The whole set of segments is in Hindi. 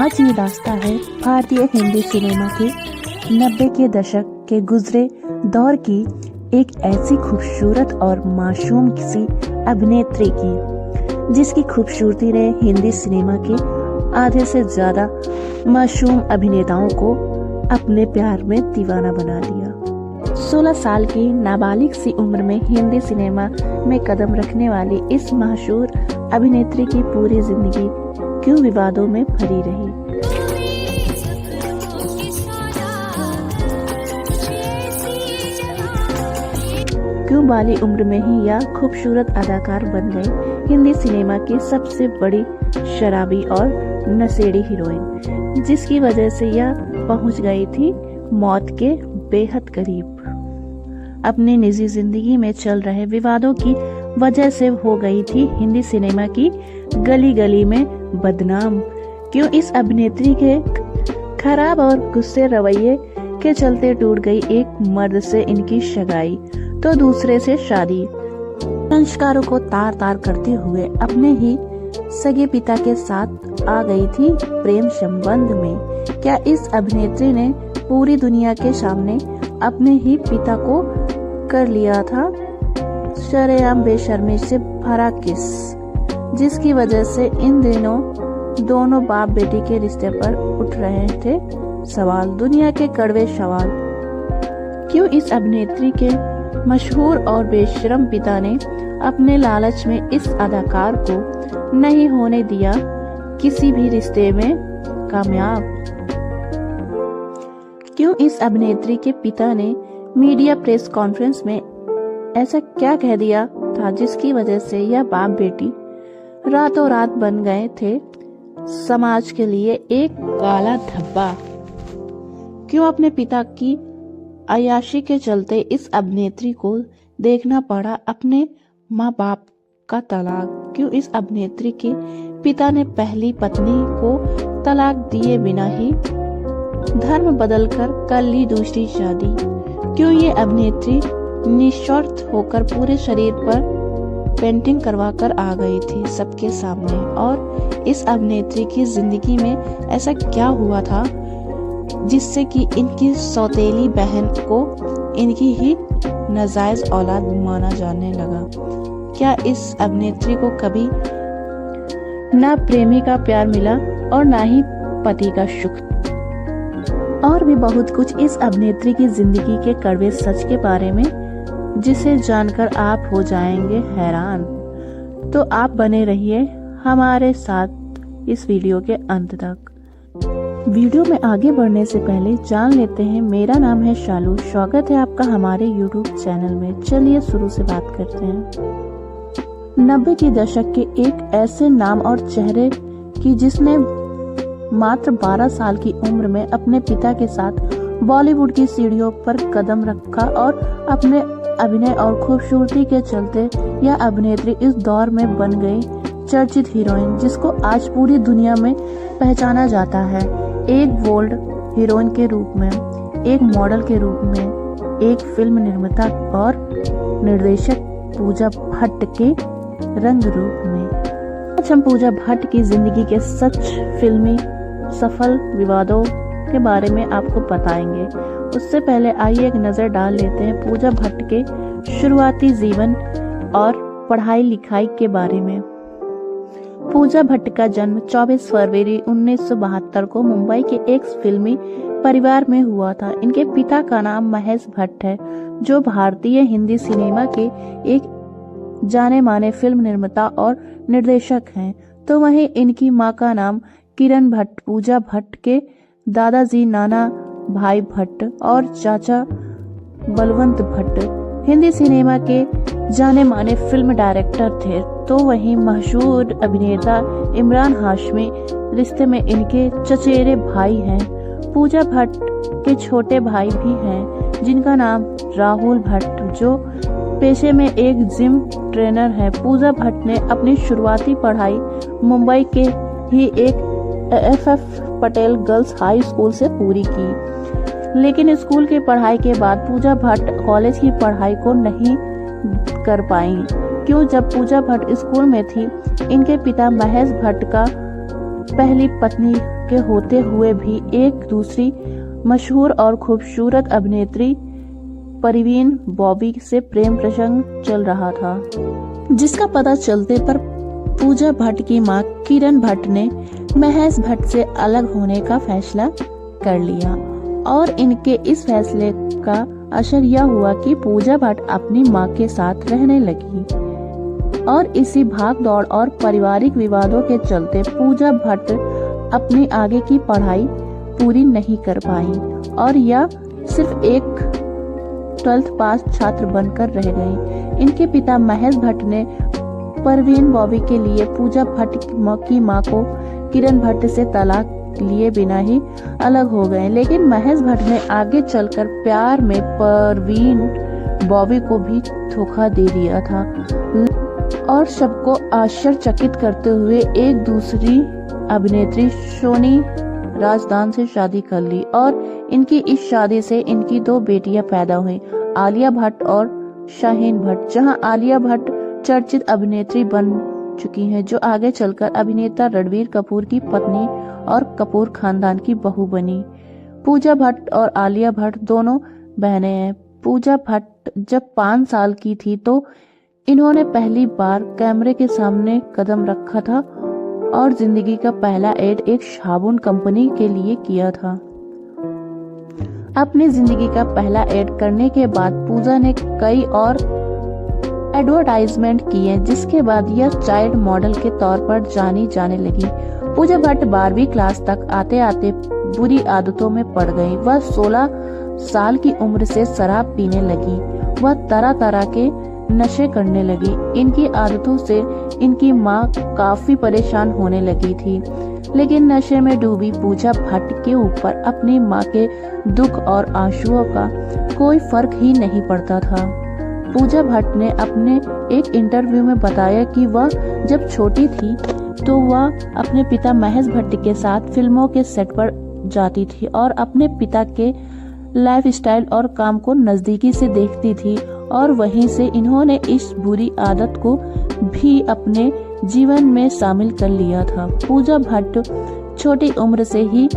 आज ये दास्तां है भारतीय हिंदी सिनेमा के 90 के दशक के गुजरे दौर की एक ऐसी खूबसूरत और मासूम सी अभिनेत्री की, जिसकी खूबसूरती ने हिंदी सिनेमा के आधे से ज्यादा मासूम अभिनेताओं को अपने प्यार में दीवाना बना दिया। 16 साल की नाबालिग सी उम्र में हिंदी सिनेमा में कदम रखने वाली इस मशहूर अभिनेत्री की पूरी जिंदगी क्यों विवादों में भरी रही। क्यों बाली उम्र में ही यह खूबसूरत अदाकार बन गई हिंदी सिनेमा की सबसे बड़ी शराबी और नशेड़ी हीरोइन, जिसकी वजह से यह पहुंच गई थी मौत के बेहद करीब। अपनी निजी जिंदगी में चल रहे विवादों की वजह से हो गई थी हिंदी सिनेमा की गली गली में बदनाम। क्यों इस अभिनेत्री के खराब और गुस्से रवैये के चलते टूट गई एक मर्द से इनकी सगाई, तो दूसरे से शादी। संस्कारों को तार तार करते हुए अपने ही सगे पिता के साथ आ गई थी प्रेम संबंध में। क्या इस अभिनेत्री ने पूरी दुनिया के सामने अपने ही पिता को कर लिया था शरेआम बेशर्मी से भरा किस, जिसकी वजह से इन दिनों दोनों बाप बेटी के रिश्ते पर उठ रहे थे सवाल, दुनिया के कड़वे सवाल। क्यों इस अभिनेत्री के मशहूर और बेशर्म पिता ने अपने लालच में इस अदाकार को नहीं होने दिया किसी भी रिश्ते में कामयाब। क्यों इस अभिनेत्री के पिता ने मीडिया प्रेस कॉन्फ्रेंस में ऐसा क्या कह दिया था जिसकी वजह से यह बाप बेटी रातों रात बन गए थे समाज के लिए एक काला धब्बा। क्यों अपने पिता की अय्याशी के चलते इस अभिनेत्री को देखना पड़ा अपने माँ बाप का तलाक। क्यों इस अभिनेत्री के पिता ने पहली पत्नी को तलाक दिए बिना ही धर्म बदलकर कर ली दूसरी शादी। क्यों ये अभिनेत्री निस्वार्थ होकर पूरे शरीर पर पेंटिंग करवाकर आ गई थी सबके सामने, और इस अभिनेत्री की जिंदगी में ऐसा क्या हुआ था जिससे कि इनकी सौतेली बहन को इनकी ही नाजायज औलाद माना जाने लगा। क्या इस अभिनेत्री को कभी ना प्रेमी का प्यार मिला और ना ही पति का सुख। और भी बहुत कुछ इस अभिनेत्री की जिंदगी के कड़वे सच के बारे में, जिसे जानकर आप हो जाएंगे हैरान। तो आप बने रहिए हमारे साथ इस वीडियो के अंत तक। वीडियो में आगे बढ़ने से पहले जान लेते हैं, मेरा नाम है शालू, स्वागत है आपका हमारे YouTube चैनल में। चलिए शुरू से बात करते हैं 90 के दशक के एक ऐसे नाम और चेहरे की जिसने मात्र 12 साल की उम्र में अपने पिता के साथ बॉलीवुड की सीढ़ियों पर कदम रखा, और अपने अभिनय और खूबसूरती के चलते यह अभिनेत्री इस दौर में बन गई चर्चित हीरोइन, जिसको आज पूरी दुनिया में पहचाना जाता है। एक बोल्ड हीरोइन के रूप में, एक मॉडल के रूप में, एक फिल्म निर्माता और निर्देशक पूजा भट्ट के रंग रूप में। आज हम पूजा भट्ट की जिंदगी के सच फिल्मी सफल विवादों के बारे में आपको बताएंगे। उससे पहले आइए एक नजर डाल लेते हैं पूजा भट्ट के शुरुआती जीवन और पढ़ाई लिखाई के बारे में। पूजा भट्ट का जन्म 24 फरवरी 1972 को मुंबई के एक फिल्मी परिवार में हुआ था। इनके पिता का नाम महेश भट्ट है, जो भारतीय हिंदी सिनेमा के एक जाने माने फिल्म निर्माता और निर्देशक हैं। तो वहीं इनकी मां का नाम किरण भट्ट। पूजा भट्ट के दादाजी नाना भाई भट्ट और चाचा बलवंत भट्ट हिंदी सिनेमा के जाने माने फिल्म डायरेक्टर थे। तो वहीं मशहूर अभिनेता इमरान हाशमी रिश्ते में इनके चचेरे भाई हैं। पूजा भट्ट के छोटे भाई भी हैं, जिनका नाम राहुल भट्ट, जो पेशे में एक जिम ट्रेनर है। पूजा भट्ट ने अपनी शुरुआती पढ़ाई मुंबई के ही एक FF Patel girls high school से पूरी की, लेकिन स्कूल की पढ़ाई के बाद पूजा भट्ट कॉलेज की पढ़ाई को नहीं कर पाई। क्यों जब पूजा भट्ट स्कूल में थी, इनके पिता महेश भट्ट का पहली पत्नी के होते हुए भी एक दूसरी मशहूर और खूबसूरत अभिनेत्री परवीन बॉबी से प्रेम प्रसंग चल रहा था, जिसका पता चलते पर पूजा भट्ट की मां किरण भट्ट ने महेश भट्ट से अलग होने का फैसला कर लिया। और इनके इस फैसले का असर यह हुआ कि पूजा भट्ट अपनी मां के साथ रहने लगी और इसी भाग दौड़ और पारिवारिक विवादों के चलते पूजा भट्ट अपनी आगे की पढ़ाई पूरी नहीं कर पाई और यह सिर्फ एक 12th पास छात्र बनकर रह गई। इनके पिता महेश भट्ट ने परवीन बॉबी के लिए पूजा भट्ट की मां को किरण भट्ट से तलाक लिए बिना ही अलग हो गए, लेकिन महेश भट्ट ने आगे चलकर प्यार में परवीन बॉबी को भी धोखा दे दिया था और सबको आश्चर्यचकित करते हुए एक दूसरी अभिनेत्री सोनी राजदान से शादी कर ली और इनकी इस शादी से इनकी 2 बेटियां पैदा हुई, आलिया भट्ट और शाहीन भट्ट। जहां आलिया भट्ट चर्चित अभिनेत्री बन चुकी हैं, जो आगे चलकर अभिनेता रणबीर कपूर की पत्नी और कपूर खानदान की बहू बनी। पूजा भट्ट और आलिया भट्ट दोनों बहनें हैं। पूजा भट्ट जब 5 साल की थी तो इन्होंने पहली बार कैमरे के सामने कदम रखा था और जिंदगी का पहला एड एक साबुन कंपनी के लिए किया था। अपनी जिंदगी का पहला एड करने के बाद पूजा ने कई और एडवर्टाइजमेंट किए, जिसके बाद यह चाइल्ड मॉडल के तौर पर जानी जाने लगी। पूजा भट्ट 12वीं क्लास तक आते आते बुरी आदतों में पड़ गई। वह 16 साल की उम्र से शराब पीने लगी। वह तरह तरह के नशे करने लगी। इनकी आदतों से इनकी माँ काफी परेशान होने लगी थी, लेकिन नशे में डूबी पूजा भट्ट के ऊपर अपनी माँ के दुख और आंसुओं का कोई फर्क ही नहीं पड़ता था। पूजा भट्ट ने अपने एक इंटरव्यू में बताया कि वह जब छोटी थी तो वह अपने पिता महेश भट्ट के साथ फिल्मों के सेट पर जाती थी और अपने पिता के लाइफस्टाइल और काम को नजदीकी से देखती थी और वहीं से इन्होंने इस बुरी आदत को भी अपने जीवन में शामिल कर लिया था। पूजा भट्ट छोटी उम्र से ही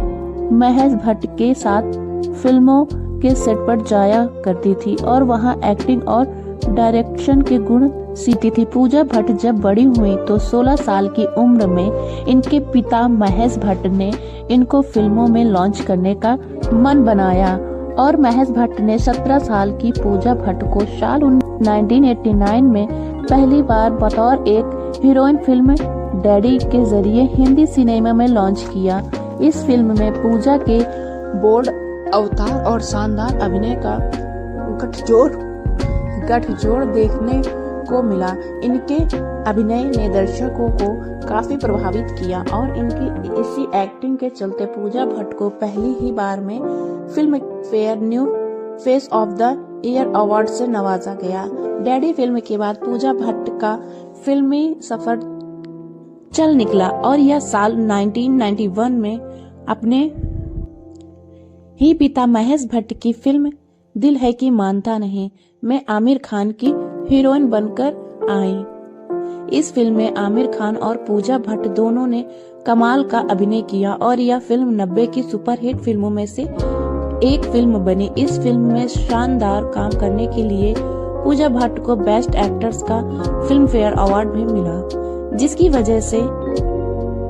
महेश भट्ट के साथ फिल्मों के सेट पर जाया करती थी और वहां एक्टिंग और डायरेक्शन के गुण सीखती थी। पूजा भट्ट जब बड़ी हुई तो 16 साल की उम्र में इनके पिता महेश भट्ट ने इनको फिल्मों में लॉन्च करने का मन बनाया और महेश भट्ट ने 17 साल की पूजा भट्ट को साल 1989 में पहली बार बतौर एक हीरोइन फिल्म डैडी के जरिए हिंदी सिनेमा में लॉन्च किया। इस फिल्म में पूजा के बोल्ड अवतार और शानदार अभिनय का गठजोड़ देखने को मिला। इनके अभिनय ने दर्शकों को काफी प्रभावित किया और इनकी इसी एक्टिंग के चलते पूजा भट्ट को पहली ही बार में film fair new face of the year award से नवाजा गया। डैडी फिल्म के बाद पूजा भट्ट का फिल्मी सफर चल निकला और यह साल 1991 में अपने ही पिता महेश भट्ट की फिल्म दिल है कि मानता नहीं में आमिर खान की हीरोइन बनकर आई। इस फिल्म में आमिर खान और पूजा भट्ट दोनों ने कमाल का अभिनय किया और यह फिल्म 90 की सुपरहिट फिल्मों में से एक फिल्म बनी। इस फिल्म में शानदार काम करने के लिए पूजा भट्ट को बेस्ट एक्ट्रेस का फिल्म फेयर अवार्ड भी मिला, जिसकी वजह से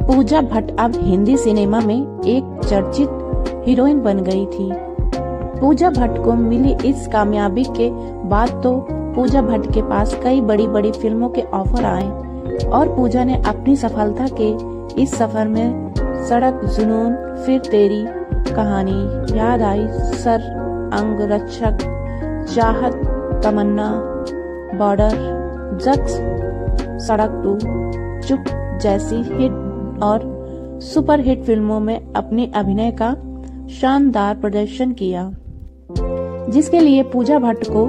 पूजा भट्ट अब हिंदी सिनेमा में एक चर्चित हीरोइन बन गई थी। पूजा भट्ट को मिली इस कामयाबी के बाद तो पूजा भट्ट के पास कई बड़ी बड़ी फिल्मों के ऑफर आए और पूजा ने अपनी सफलता के इस सफर में सड़क जुनून, फिर तेरी कहानी, याद आई, सर, अंगरक्षक, चाहत, तमन्ना, बॉर्डर, जक्स, सड़क 2, चुप जैसी हिट और सुपर हिट फिल्मों में अपने अभिनय का शानदार प्रदर्शन किया, जिसके लिए पूजा भट्ट को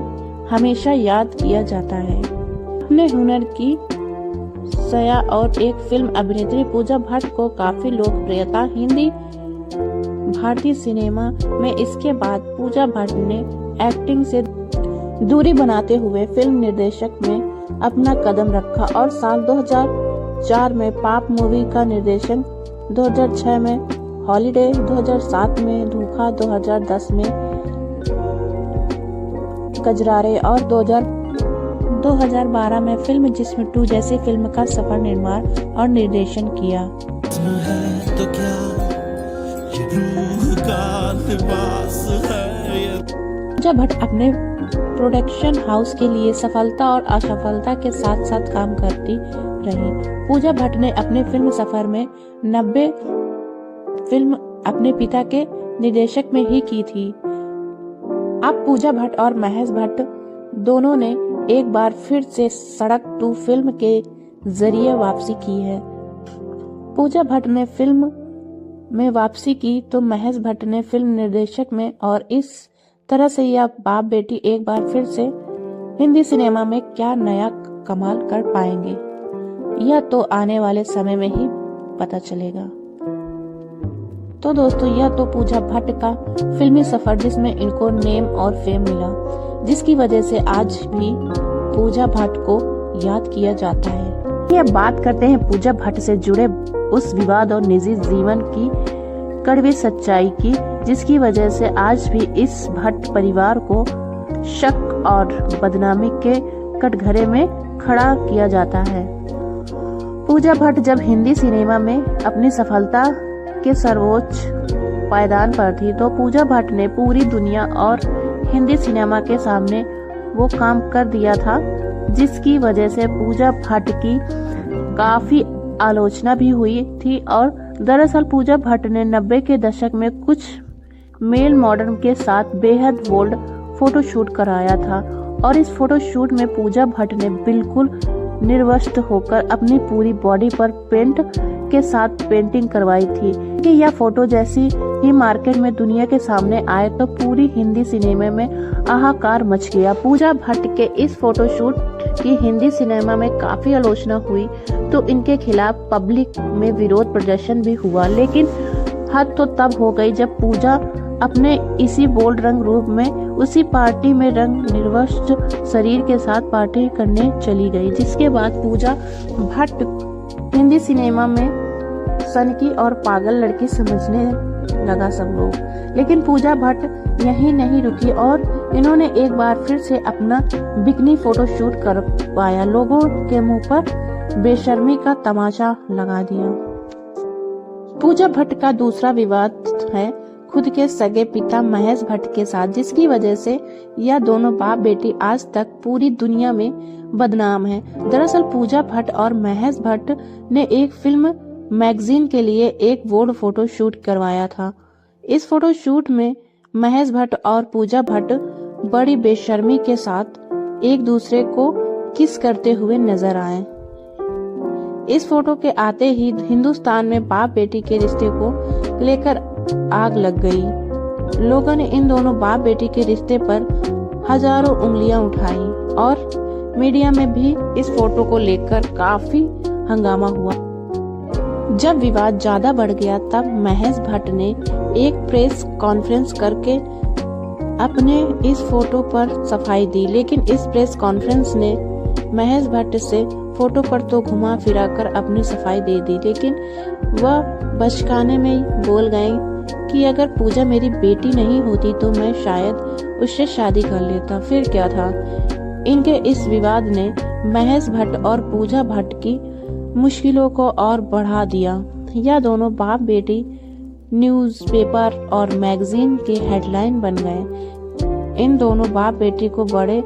हमेशा याद किया जाता है। अपने हुनर की सया और एक फिल्म अभिनेत्री पूजा भट्ट को काफी लोकप्रियता हिंदी भारतीय सिनेमा में। इसके बाद पूजा भट्ट ने एक्टिंग से दूरी बनाते हुए फिल्म निर्देशक में अपना कदम रखा और साल 2004 में पाप मूवी का निर्देशन 2006 में हॉलीडे, 2007 में धोखा, 2010 में गजरारे और 2012 में फिल्म जिस्म 2 जैसी फिल्म का सफल निर्माण और निर्देशन किया। तो क्या ये रूह का लिबास है। पूजा भट्ट अपने प्रोडक्शन हाउस के लिए सफलता और असफलता के साथ साथ काम करती रही। पूजा भट्ट ने अपने फिल्म सफर में 90 फिल्म अपने पिता के निर्देशक में ही की थी। अब पूजा भट्ट और महेश भट्ट दोनों ने एक बार फिर से सड़क 2 फिल्म के जरिए वापसी की है। पूजा भट्ट ने फिल्म में वापसी की तो महेश भट्ट ने फिल्म निर्देशक में, और इस तरह से यह बाप बेटी एक बार फिर से हिंदी सिनेमा में क्या नया कमाल कर पाएंगे, यह तो आने वाले समय में ही पता चलेगा। तो दोस्तों, यह तो पूजा भट्ट का फिल्मी सफर जिसमें इनको नेम और फेम मिला, जिसकी वजह से आज भी पूजा भट्ट को याद किया जाता है। अब बात करते हैं पूजा भट्ट से जुड़े उस विवाद और निजी जीवन की कड़वी सच्चाई की, जिसकी वजह से आज भी इस भट्ट परिवार को शक और बदनामी के कटघरे में खड़ा किया जाता है। पूजा भट्ट जब हिंदी सिनेमा में अपनी सफलता के सर्वोच्च पायदान पर थी, तो पूजा भट्ट ने पूरी दुनिया और हिंदी सिनेमा के सामने वो काम कर दिया था, जिसकी वजह से पूजा भट्ट की काफी आलोचना भी हुई थी। और दरअसल पूजा भट्ट ने 90 के दशक में कुछ मेल मॉडल के साथ बेहद बोल्ड फोटोशूट कराया था, और इस फोटोशूट में पूजा भट्ट ने बिल्कुल निर्वस्त्र होकर अपनी पूरी बॉडी पर पेंट के साथ पेंटिंग करवाई थी कि यह फोटो जैसी ही मार्केट में दुनिया के सामने आए तो पूरी हिंदी सिनेमा में हाहाकार मच गया। पूजा भट्ट के इस फोटोशूट की हिंदी सिनेमा में काफी आलोचना हुई, तो इनके खिलाफ पब्लिक में विरोध प्रदर्शन भी हुआ। लेकिन हद तो तब हो गई जब पूजा अपने इसी बोल्ड रंग रूप में उसी पार्टी में रंग निर्वस्त्र शरीर के साथ पार्टी करने चली गई, जिसके बाद पूजा भट्ट हिंदी सिनेमा में सनकी और पागल लड़की समझने लगा सब लोग। लेकिन पूजा भट्ट यहीं नहीं रुकी और इन्होंने एक बार फिर से अपना बिकनी फोटोशूट करवाया, लोगों के मुंह पर बेशर्मी का तमाचा लगा दिया। पूजा भट्ट का दूसरा विवाद है खुद के सगे पिता महेश भट्ट के साथ, जिसकी वजह से यह दोनों बाप बेटी आज तक पूरी दुनिया में बदनाम है। दरअसल पूजा भट्ट और महेश भट्ट ने एक फिल्म मैगजीन के लिए एक बोल्ड फोटो शूट करवाया था। इस फोटो शूट में महेश भट्ट और पूजा भट्ट बड़ी बेशर्मी के साथ एक दूसरे को किस करते हुए नजर आए। इस फोटो के आते ही हिंदुस्तान में बाप बेटी के रिश्ते को लेकर आग लग गई। लोगों ने इन दोनों बाप बेटी के रिश्ते पर हजारों उंगलियां उठाई और मीडिया में भी इस फोटो को लेकर काफी हंगामा हुआ। जब विवाद ज्यादा बढ़ गया तब महेश भट्ट ने एक प्रेस कॉन्फ्रेंस करके अपने इस फोटो पर सफाई दी, लेकिन इस प्रेस कॉन्फ्रेंस ने महेश भट्ट से फोटो पर तो घुमा फिरा कर अपनी सफाई दे दी, लेकिन वह बचकाने में बोल गए कि अगर पूजा मेरी बेटी नहीं होती तो मैं शायद उससे शादी कर लेता, फिर क्या था। इनके इस विवाद ने महेश भट्ट और पूजा भट्ट की मुश्किलों को और बढ़ा दिया। यह दोनों बाप बेटी न्यूज़पेपर और मैगजीन के हेडलाइन बन गए। इन दोनों बाप बेटी को बड़े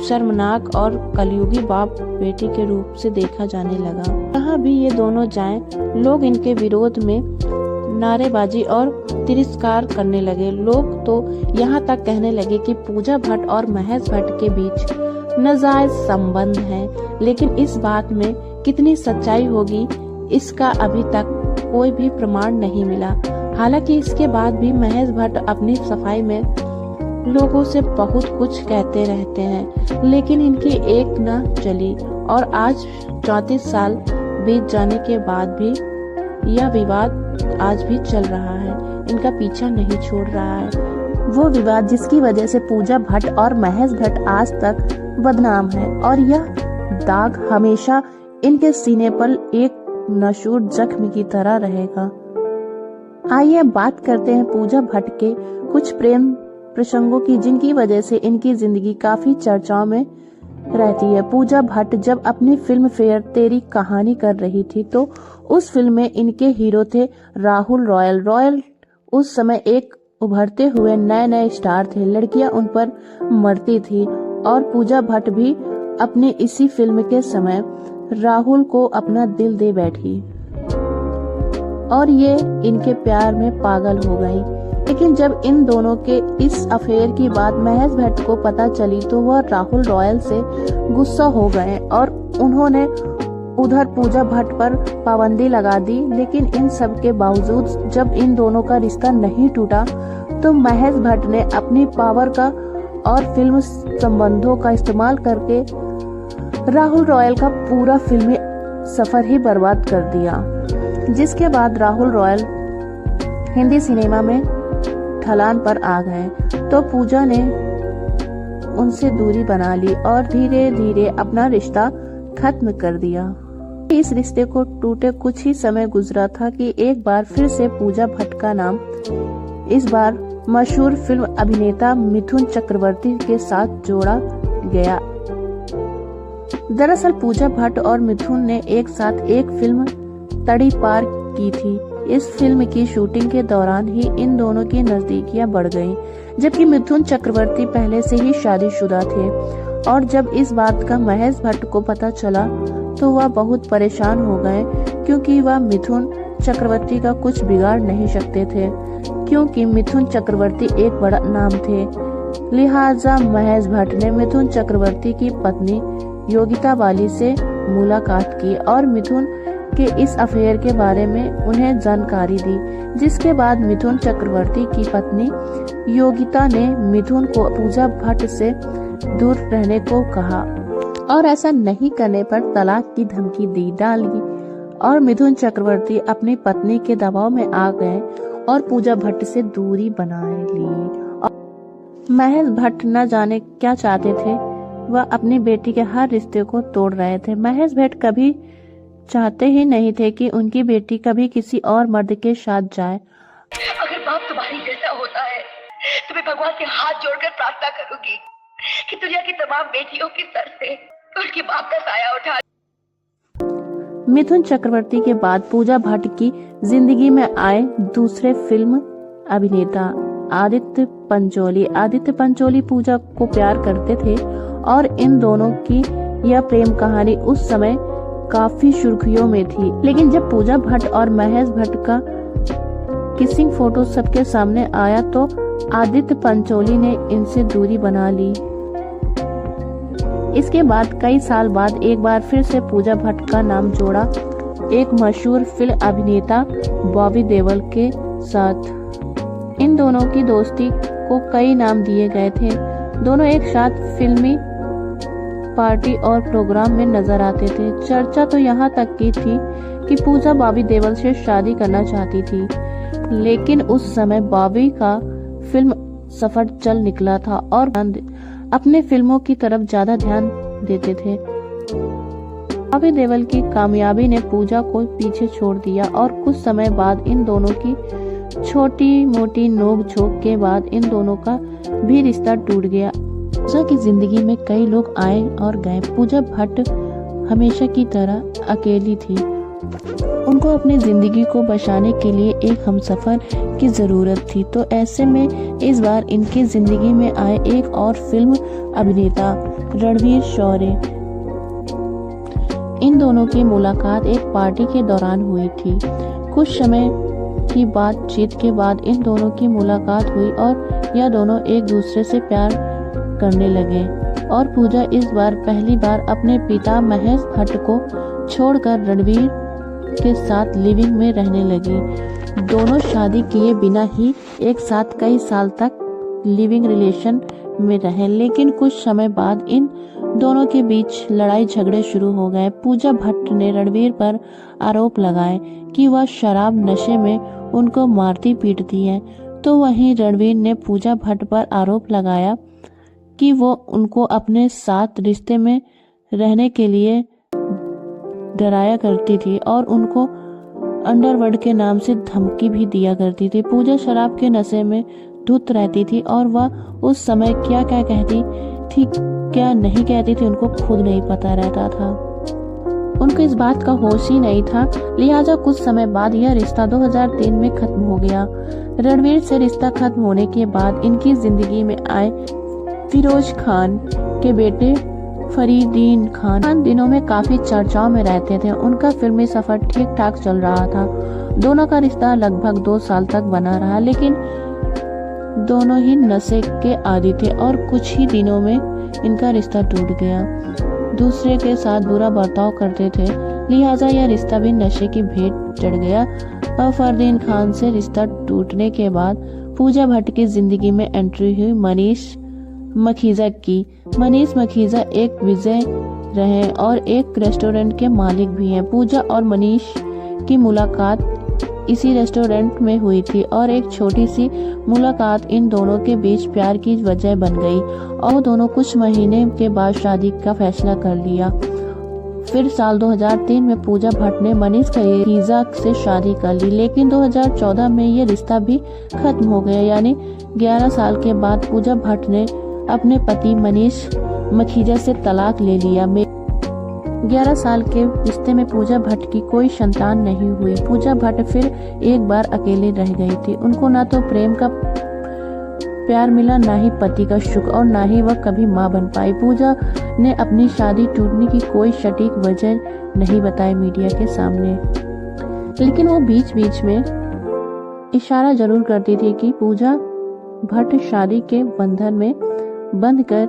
शर्मनाक और कलयुगी बाप बेटी के रूप से देखा जाने लगा। जहाँ भी ये दोनों जाएं, लोग इनके विरोध में नारेबाजी और तिरस्कार करने लगे। लोग तो यहाँ तक कहने लगे कि पूजा भट्ट और महेश भट्ट के बीच नाजायज संबंध है, लेकिन इस बात में कितनी सच्चाई होगी इसका अभी तक कोई भी प्रमाण नहीं मिला। हालांकि इसके बाद भी महेश भट्ट अपनी सफाई में लोगों से बहुत कुछ कहते रहते हैं, लेकिन इनकी एक न चली और आज 34 साल बीत जाने के बाद भी यह विवाद आज भी चल रहा है, इनका पीछा नहीं छोड़ रहा है। वो विवाद जिसकी वजह से पूजा भट्ट और महेश भट्ट आज तक बदनाम है और यह दाग हमेशा इनके सीने पर एक नशूर जख्म की तरह रहेगा। आइए बात करते हैं पूजा भट्ट के कुछ प्रेम प्रसंगों की, जिनकी वजह से इनकी जिंदगी काफी चर्चाओं में रहती है। पूजा भट्ट जब अपनी फिल्म फेयर तेरी कहानी कर रही थी तो उस फिल्म में इनके हीरो थे राहुल रॉयल उस समय एक उभरते हुए नए स्टार थे। लड़कियां उन पर मरती थी और पूजा भट्ट भी अपनी इसी फिल्म के समय राहुल को अपना दिल दे बैठी और ये इनके प्यार में पागल हो गई। लेकिन जब इन दोनों के इस अफेयर की बात महेश भट्ट को पता चली तो वह राहुल रॉयल से गुस्सा हो गए और उन्होंने उधर पूजा भट्ट पर पाबंदी लगा दी। लेकिन इन सब के बावजूद जब इन दोनों का रिश्ता नहीं टूटा तो महेश भट्ट ने अपनी पावर का और फिल्म संबंधों का इस्तेमाल करके राहुल रॉयल का पूरा फिल्मी सफर ही बर्बाद कर दिया। जिसके बाद राहुल रॉयल हिंदी सिनेमा में ढलान पर आ गए तो पूजा ने उनसे दूरी बना ली और धीरे धीरे अपना रिश्ता खत्म कर दिया। इस रिश्ते को टूटे कुछ ही समय गुजरा था कि एक बार फिर से पूजा भट्ट का नाम इस बार मशहूर फिल्म अभिनेता मिथुन चक्रवर्ती के साथ जोड़ा गया। दरअसल पूजा भट्ट और मिथुन ने एक साथ एक फिल्म तड़ी पार की थी। इस फिल्म की शूटिंग के दौरान ही इन दोनों की नजदीकियां बढ़ गईं, जबकि मिथुन चक्रवर्ती पहले से ही शादीशुदा थे। और जब इस बात का महेश भट्ट को पता चला तो वह बहुत परेशान हो गए, क्योंकि वह मिथुन चक्रवर्ती का कुछ बिगाड़ नहीं सकते थे, क्योंकि मिथुन चक्रवर्ती एक बड़ा नाम थे। लिहाजा महेश भट्ट ने मिथुन चक्रवर्ती की पत्नी योगिता बाली से मुलाकात की और मिथुन के इस अफेयर के बारे में उन्हें जानकारी दी। जिसके बाद मिथुन चक्रवर्ती की पत्नी योगिता ने मिथुन को पूजा भट्ट से दूर रहने को कहा और ऐसा नहीं करने पर तलाक की धमकी दी डाली और मिथुन चक्रवर्ती अपनी पत्नी के दबाव में आ गए और पूजा भट्ट से दूरी बना ली। महेश भट्ट न जाने क्या चाहते थे, वह अपनी बेटी के हर रिश्ते को तोड़ रहे थे। महेश भट्ट कभी चाहते ही नहीं थे कि उनकी बेटी कभी किसी और मर्द के साथ जाए। अगर बाप तुम्हारी जैसा होता है तो मैं भगवान के हाथ जोड़कर प्रार्थना करूंगी कि दुनिया की तमाम बेटियों की सर से उनके बाप का साया उठा। मिथुन चक्रवर्ती के बाद पूजा भट्ट की जिंदगी में आए दूसरे फिल्म अभिनेता आदित्य पंचोली पूजा को प्यार करते थे और इन दोनों की यह प्रेम कहानी उस समय काफी सुर्खियों में थी। लेकिन जब पूजा भट्ट और महेश भट्ट का किसिंग फोटो सबके सामने आया तो आदित्य पंचोली ने इनसे दूरी बना ली। इसके बाद कई साल बाद एक बार फिर से पूजा भट्ट का नाम जोड़ा एक मशहूर फिल्म अभिनेता बॉबी देओल के साथ। इन दोनों की दोस्ती को कई नाम दिए गए थे। दोनों एक साथ फिल्मी पार्टी और प्रोग्राम में नजर आते थे। चर्चा तो यहाँ तक की थी कि पूजा बॉबी देओल से शादी करना चाहती थी, लेकिन उस समय बॉबी का फिल्म सफर चल निकला था और अपने फिल्मों की तरफ ज्यादा ध्यान देते थे। बॉबी देओल की कामयाबी ने पूजा को पीछे छोड़ दिया और कुछ समय बाद इन दोनों की छोटी मोटी नोक झोंक के बाद इन दोनों का भी रिश्ता टूट गया। पूजा की जिंदगी में कई लोग आए और गए। पूजा भट्ट हमेशा की तरह अकेली थी। उनको अपनी जिंदगी को बचाने के लिए एक हमसफर की जरूरत थी। तो ऐसे में इस बार इनकी जिंदगी में आए एक और फिल्म अभिनेता रणवीर शौर्य। इन दोनों की मुलाकात एक पार्टी के दौरान हुई थी। कुछ समय की बातचीत के बाद इन दोनों की मुलाकात हुई और यह दोनों एक दूसरे से प्यार करने लगे और पूजा इस बार पहली बार अपने पिता महेश भट्ट को छोड़कर रणवीर के साथ लिविंग में रहने लगी। दोनों शादी किए बिना ही एक साथ कई साल तक लिविंग रिलेशन में रहे, लेकिन कुछ समय बाद इन दोनों के बीच लड़ाई झगड़े शुरू हो गए। पूजा भट्ट ने रणवीर पर आरोप लगाए कि वह शराब नशे में उनको मारती पीटती है, तो वहीं रणवीर ने पूजा भट्ट पर आरोप लगाया कि वो उनको अपने साथ रिश्ते में रहने के लिए डराया करती थी और उनको अंडरवर्ल्ड के नाम से धमकी भी दिया करती थी। पूजा शराब के नशे में धुत रहती थी और वह उस समय क्या क्या कहती थी क्या नहीं कहती थी उनको खुद नहीं पता रहता था। उनको इस बात का होश ही नहीं था। लिहाजा कुछ समय बाद यह रिश्ता 2003 में खत्म हो गया। रणवीर से रिश्ता खत्म होने के बाद इनकी जिंदगी में आए फिरोज खान के बेटे फरीदीन खान दिनों में काफी चर्चाओं में रहते थे। उनका फिल्मी सफर ठीक ठाक चल रहा था। दोनों का रिश्ता लगभग 2 साल तक बना रहा, लेकिन दोनों ही नशे के आदी थे और कुछ ही दिनों में इनका रिश्ता टूट गया। दूसरे के साथ बुरा बर्ताव करते थे, लिहाजा यह रिश्ता भी नशे की भेंट चढ़ गया। और फरदीन खान से रिश्ता टूटने के बाद पूजा भट्ट की जिंदगी में एंट्री हुई मनीष मखीजा की। मनीष मखीजा एक विजय रहे और एक रेस्टोरेंट के मालिक भी हैं। पूजा और मनीष की मुलाकात इसी रेस्टोरेंट में हुई थी और एक छोटी सी मुलाकात इन दोनों के बीच प्यार की वजह बन गई और दोनों कुछ महीने के बाद शादी का फैसला कर लिया। फिर साल 2003 में पूजा भट्ट ने मनीष मखीजा से शादी कर ली, लेकिन 2014 में ये रिश्ता भी खत्म हो गया। यानी 11 साल के बाद पूजा भट्ट ने अपने पति मनीष मखीजा से तलाक ले लिया। 11 साल के रिश्ते में पूजा भट्ट की कोई संतान नहीं हुई। पूजा भट्ट फिर एक बार अकेले रह गई थी। उनको ना तो प्रेम का प्यार मिला, ना ही पति का सुख, और ना ही वह कभी मां बन पाई। पूजा ने अपनी शादी टूटने की कोई सटीक वजह नहीं बताई मीडिया के सामने, लेकिन वो बीच बीच में इशारा जरूर करती थी कि पूजा भट्ट शादी के बंधन में बंध कर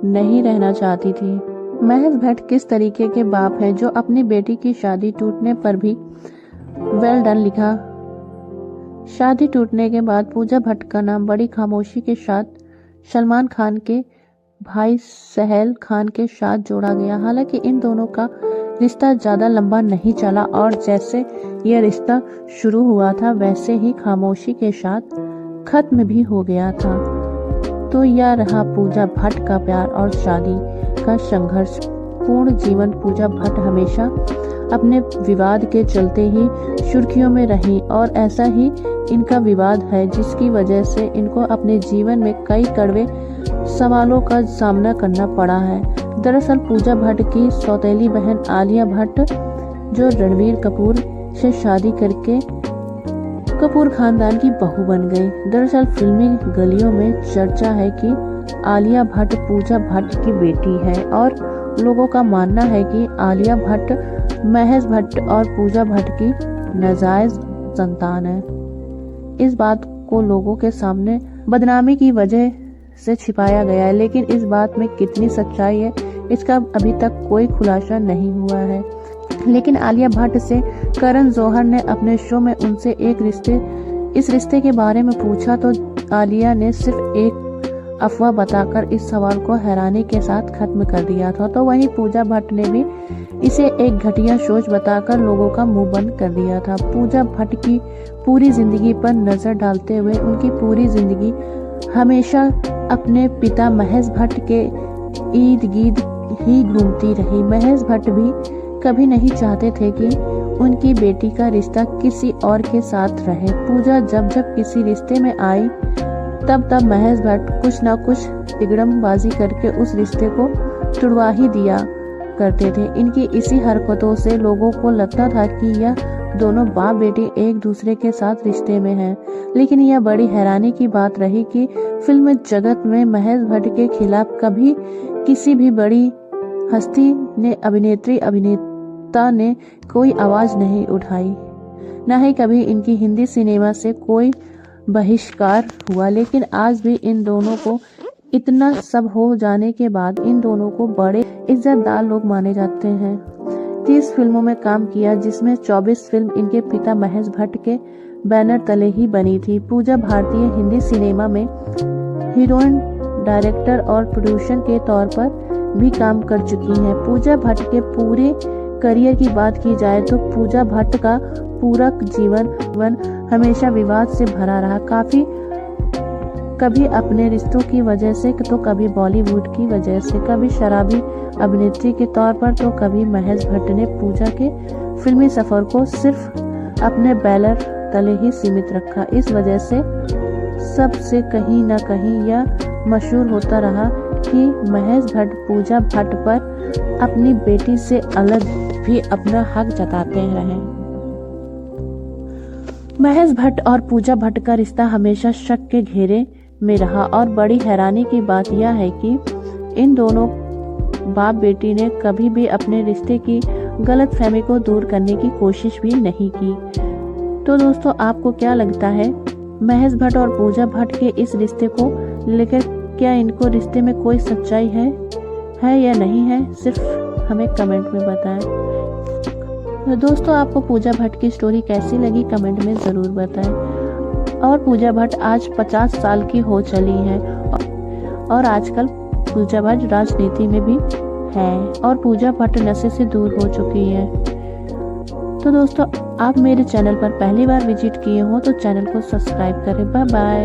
नहीं रहना चाहती थी। महेश भट्ट किस तरीके के बाप हैं जो अपनी बेटी की शादी टूटने पर भी वेल डन लिखा। शादी टूटने के बाद पूजा भट्ट का नाम बड़ी खामोशी के साथ सलमान खान के भाई सहेल खान के साथ जोड़ा गया। हालांकि इन दोनों का रिश्ता ज्यादा लंबा नहीं चला और जैसे यह रिश्ता शुरू हुआ था वैसे ही खामोशी के साथ खत्म भी हो गया था। तो यह रहा पूजा भट्ट का प्यार और शादी का संघर्ष पूर्ण जीवन। पूजा भट्ट हमेशा अपने विवाद के चलते ही सुर्खियों में रही और ऐसा ही इनका विवाद है जिसकी वजह से इनको अपने जीवन में कई कड़वे सवालों का सामना करना पड़ा है। दरअसल पूजा भट्ट की सौतेली बहन आलिया भट्ट जो रणवीर कपूर से शादी करके कपूर खानदान की बहू बन गई। दरअसल फिल्मी गलियों में चर्चा है कि आलिया भट्ट पूजा भट्ट की बेटी है और लोगों का मानना है कि आलिया भट्ट महेश भट्ट और पूजा भट्ट की नाजायज संतान है। इस बात को लोगों के सामने बदनामी की वजह से छिपाया गया है, लेकिन इस बात में कितनी सच्चाई है इसका अभी तक कोई खुलासा नहीं हुआ है। लेकिन आलिया भट्ट से करण जौहर ने अपने शो में उनसे इस रिश्ते के बारे में पूछा तो आलिया ने सिर्फ एक अफवाह बताकर इस सवाल को हैरानी के साथ खत्म कर दिया था। तो वहीं पूजा भट्ट ने भी इसे एक घटिया सोच बताकर लोगों का मुंह बंद कर दिया था। पूजा भट्ट की पूरी जिंदगी पर नजर डालते हुए उनकी पूरी जिंदगी हमेशा अपने पिता महेश भट्ट के इर्द गिर्द ही घूमती रही। महेश भट्ट भी कभी नहीं चाहते थे कि उनकी बेटी का रिश्ता किसी और के साथ रहे। पूजा जब जब किसी रिश्ते में आई तब महेश भट्ट कुछ ना कुछ तिगड़मबाजी करके उस रिश्ते को तुड़वा ही दिया करते थे। इनकी इसी हरकतों से लोगों को लगता था कि यह दोनों बाप बेटी एक दूसरे के साथ रिश्ते में हैं। लेकिन यह बड़ी हैरानी की बात रही कि फिल्म जगत में महेश भट्ट के खिलाफ कभी किसी भी बड़ी हस्ती ने अभिनेता ने कोई आवाज नहीं उठाई, न ही कभी इनकी हिंदी सिनेमा से कोई बहिष्कार हुआ। लेकिन आज भी इन दोनों को इतना सब हो जाने के बाद इन दोनों को बड़े इज्जतदार लोग माने जाते हैं। 30 फिल्मों में काम किया जिसमें 24 फिल्म इनके पिता महेश भट्ट के बैनर तले ही बनी थी। पूजा भारतीय हिंदी सिनेमा में हीरोइन, डायरेक्टर और प्रोड्यूसर के तौर पर भी काम कर चुकी हैं। पूजा भट्ट के पूरे करियर की बात की जाए तो पूजा भट्ट का पूरा जीवन हमेशा विवाद से भरा रहा। काफी कभी अपने रिश्तों की वजह से तो कभी बॉलीवुड की वजह से, कभी शराबी अभिनेत्री के तौर पर तो कभी महेश भट्ट ने पूजा के फिल्मी सफर को सिर्फ अपने बैनर तले ही सीमित रखा। इस वजह से सबसे कहीं न कहीं यह मशहूर होता रहा कि महेश भट्ट पूजा भट्ट पर अपनी बेटी से अलग भी अपना हक जताते रहे। महेश भट्ट और पूजा भट्ट का रिश्ता हमेशा शक के घेरे में रहा और बड़ी हैरानी की बात यह है कि इन दोनों बाप बेटी ने कभी भी अपने रिश्ते की गलतफहमी को दूर करने की कोशिश भी नहीं की। तो दोस्तों, आपको क्या लगता है, महेश भट्ट और पूजा भट्ट के इस रिश्ते को लेकर क्या इनको रिश्ते में कोई सच्चाई है या नहीं है? सिर्फ हमें कमेंट में बताएं। तो दोस्तों, आपको पूजा भट्ट की स्टोरी कैसी लगी कमेंट में ज़रूर बताएं। और पूजा भट्ट आज 50 साल की हो चली है और आजकल पूजा भट्ट राजनीति में भी है और पूजा भट्ट नशे से दूर हो चुकी है। तो दोस्तों, आप मेरे चैनल पर पहली बार विजिट किए हो तो चैनल को सब्सक्राइब करें। Bye bye.